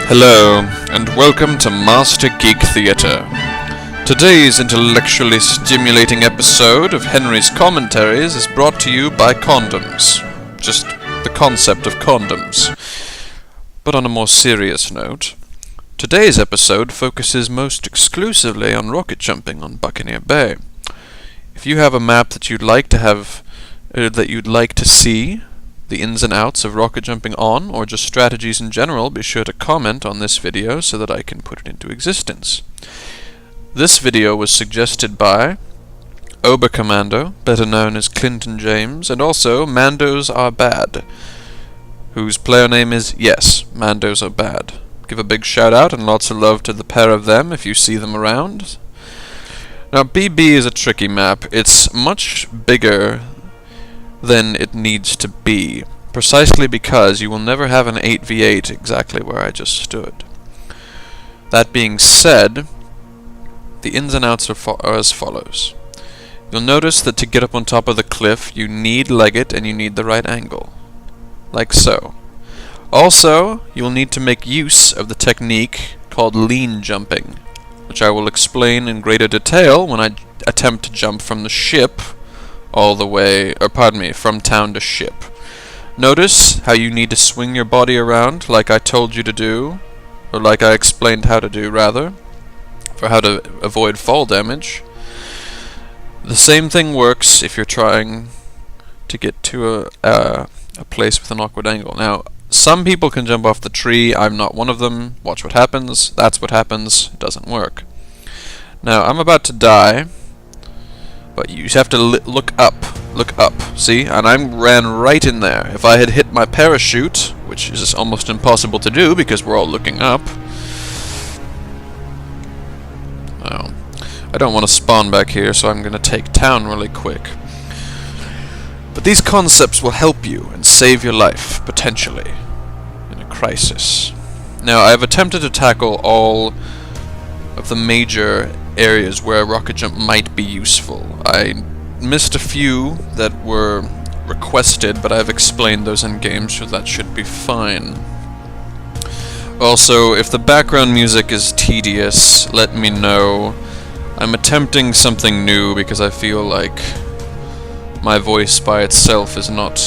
Hello, and welcome to Mastergeek Theatre. Today's intellectually stimulating episode of Henry's Commentaries is brought to you by condoms. Just the concept of condoms. But on a more serious note, today's episode focuses most exclusively on rocket jumping on Buccaneer Bay. If you have a map that you'd like to see the ins and outs of rocket jumping on, or just strategies in general, be sure to comment on this video so that I can put it into existence. This video was suggested by Obercommando, better known as Clinton James, and also Mandos Are Bad, whose player name is, yes, Mandos Are Bad. Give a big shout out and lots of love to the pair of them if you see them around. Now, BB is a tricky map. It's much bigger than it needs to be, precisely because you will never have an 8v8 exactly where I just stood. That being said, the ins and outs are as follows. You'll notice that to get up on top of the cliff, you need Leggett and you need the right angle. Like so. Also, you'll need to make use of the technique called lean jumping, which I will explain in greater detail when I attempt to jump from the ship from town to ship. Notice how you need to swing your body around like I told you to do, or like I explained how to do, rather, for how to avoid fall damage. The same thing works if you're trying to get to a place with an awkward angle. Now, some people can jump off the tree. I'm not one of them. Watch what happens. That's what happens. It doesn't work. Now, I'm about to die, but you have to look up. Look up. See? And I ran right in there. If I had hit my parachute, which is almost impossible to do because we're all looking up. Oh. I don't want to spawn back here, so I'm going to take town really quick. But these concepts will help you and save your life, potentially, in a crisis. Now, I've attempted to tackle all of the major areas where a rocket jump might be useful. I missed a few that were requested, but I've explained those in game, so that should be fine. Also, if the background music is tedious, let me know. I'm attempting something new because I feel like my voice by itself is not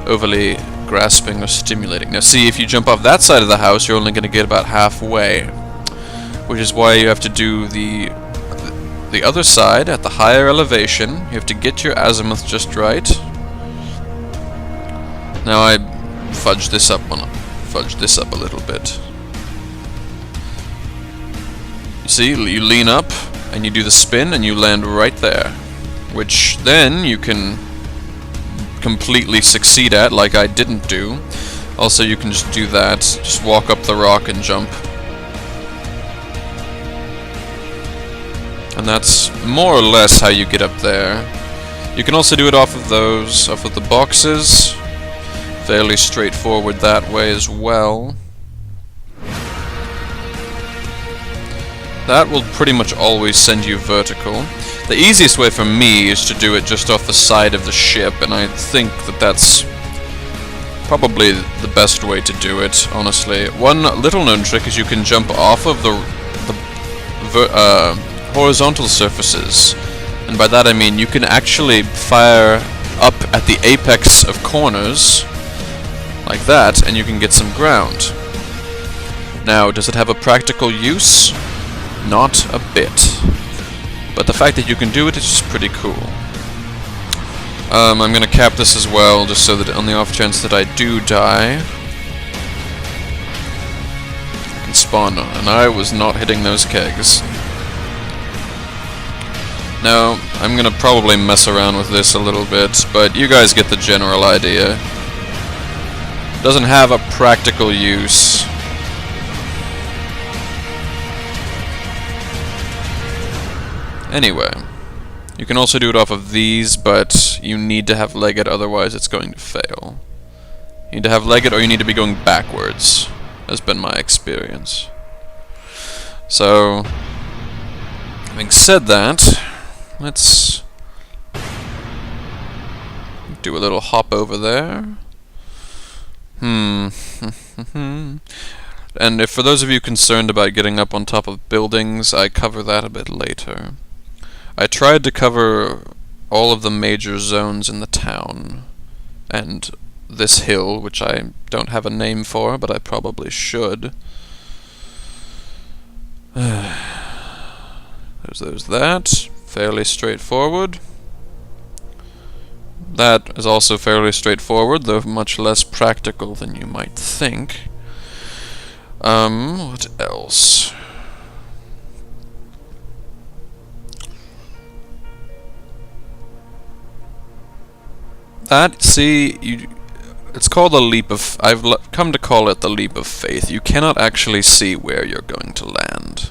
overly grasping or stimulating. Now see, if you jump off that side of the house, you're only going to get about halfway, which is why you have to do the other side at the higher elevation. You have to get your azimuth just right. Now I fudged this up a little bit. You see, you lean up and you do the spin and you land right there, which then you can completely succeed at, like I didn't do. Also, you can just do that, just walk up the rock and jump. And that's more or less how you get up there. You can also do it off of the boxes. Fairly straightforward that way as well. That will pretty much always send you vertical. The easiest way for me is to do it just off the side of the ship, and I think that that's probably the best way to do it, honestly. One little known trick is you can jump off of the horizontal surfaces, and by that I mean you can actually fire up at the apex of corners, like that, and you can get some ground. Now, does it have a practical use? Not a bit. But the fact that you can do it is just pretty cool. I'm gonna cap this as well, just so that on the off chance that I do die, I can spawn, and I was not hitting those kegs. Now, I'm gonna probably mess around with this a little bit, but you guys get the general idea. Doesn't have a practical use. Anyway, you can also do it off of these, but you need to have Leggett, otherwise it's going to fail. You need to have Leggett, or you need to be going backwards, has been my experience. So, having said that, let's do a little hop over there. And if for those of you concerned about getting up on top of buildings, I cover that a bit later. I tried to cover all of the major zones in the town, and this hill, which I don't have a name for, but I probably should. There's that. Fairly straightforward. That is also fairly straightforward, though much less practical than you might think. What else? It's called a leap of... I've come to call it the leap of faith. You cannot actually see where you're going to land.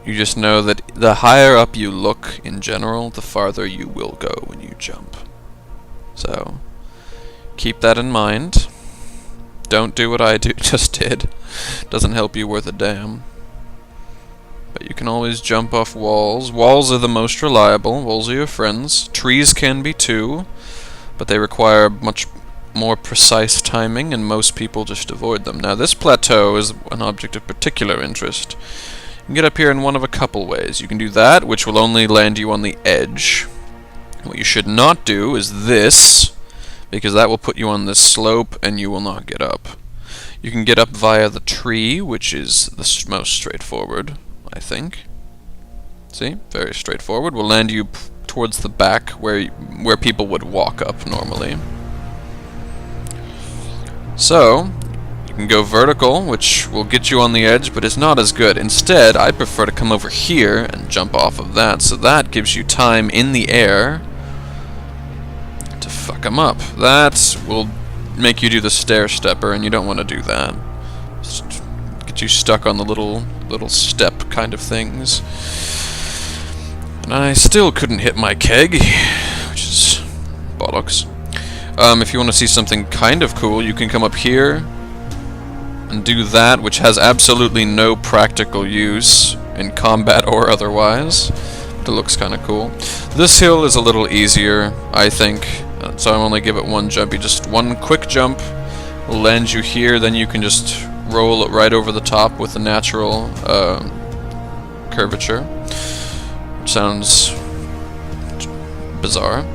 You just know that the higher up you look in general, the farther you will go when you jump. So, keep that in mind. Don't do what I just did. Doesn't help you worth a damn. But you can always jump off walls. Walls are the most reliable. Walls are your friends. Trees can be too, but they require much more precise timing, and most people just avoid them. Now, this plateau is an object of particular interest. You can get up here in one of a couple ways. You can do that, which will only land you on the edge. What you should not do is this, because that will put you on this slope and you will not get up. You can get up via the tree, which is the most straightforward, I think. See? Very straightforward. Will land you towards the back where people would walk up normally. So, you can go vertical, which will get you on the edge, but it's not as good. Instead, I prefer to come over here and jump off of that, so that gives you time in the air to fuck them up. That will make you do the stair stepper, and you don't want to do that. Just get you stuck on the little step kind of things. And I still couldn't hit my keg, which is bollocks. If you want to see something kind of cool, you can come up here and do that, which has absolutely no practical use in combat or otherwise. But it looks kind of cool. This hill is a little easier, I think, so I only give it one jump. You just one quick jump will land you here, then you can just roll it right over the top with the natural curvature, which sounds bizarre.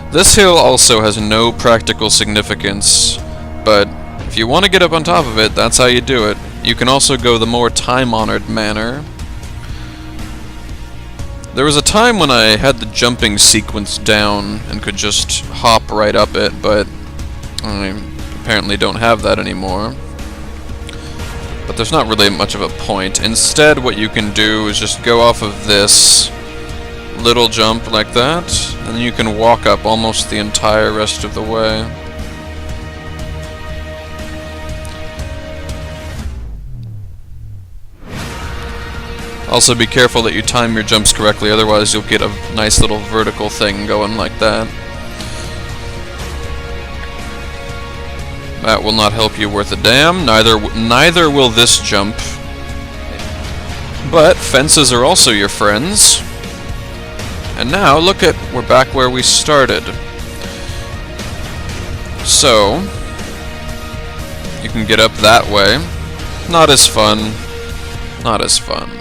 This hill also has no practical significance, but if you want to get up on top of it, that's how you do it. You can also go the more time-honored manner. There was a time when I had the jumping sequence down and could just hop right up it, but I apparently don't have that anymore. But there's not really much of a point. Instead, what you can do is just go off of this little jump like that, and you can walk up almost the entire rest of the way. Also be careful that you time your jumps correctly, otherwise you'll get a nice little vertical thing going like that. That will not help you worth a damn, neither will this jump. But fences are also your friends. And now, look at, we're back where we started. So, you can get up that way. Not as fun. Not as fun.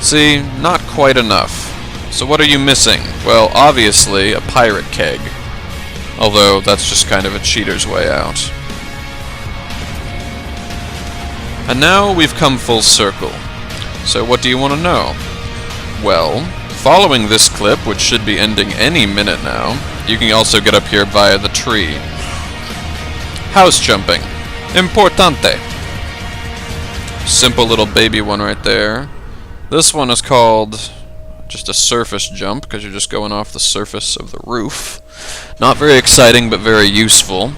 See, not quite enough. So what are you missing? Well, obviously, a pirate keg. Although, that's just kind of a cheater's way out. And now we've come full circle. So what do you want to know? Well, following this clip, which should be ending any minute now, you can also get up here via the tree. House jumping. Importante. Simple little baby one right there. This one is called just a surface jump, because you're just going off the surface of the roof. Not very exciting, but very useful.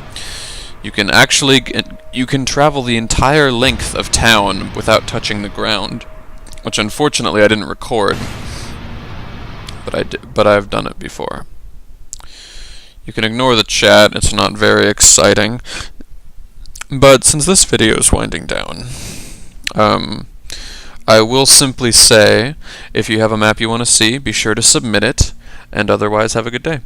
You can travel the entire length of town without touching the ground, which unfortunately I didn't record, but I've done it before. You can ignore the chat, it's not very exciting. But since this video is winding down, I will simply say, if you have a map you want to see, be sure to submit it, and otherwise have a good day.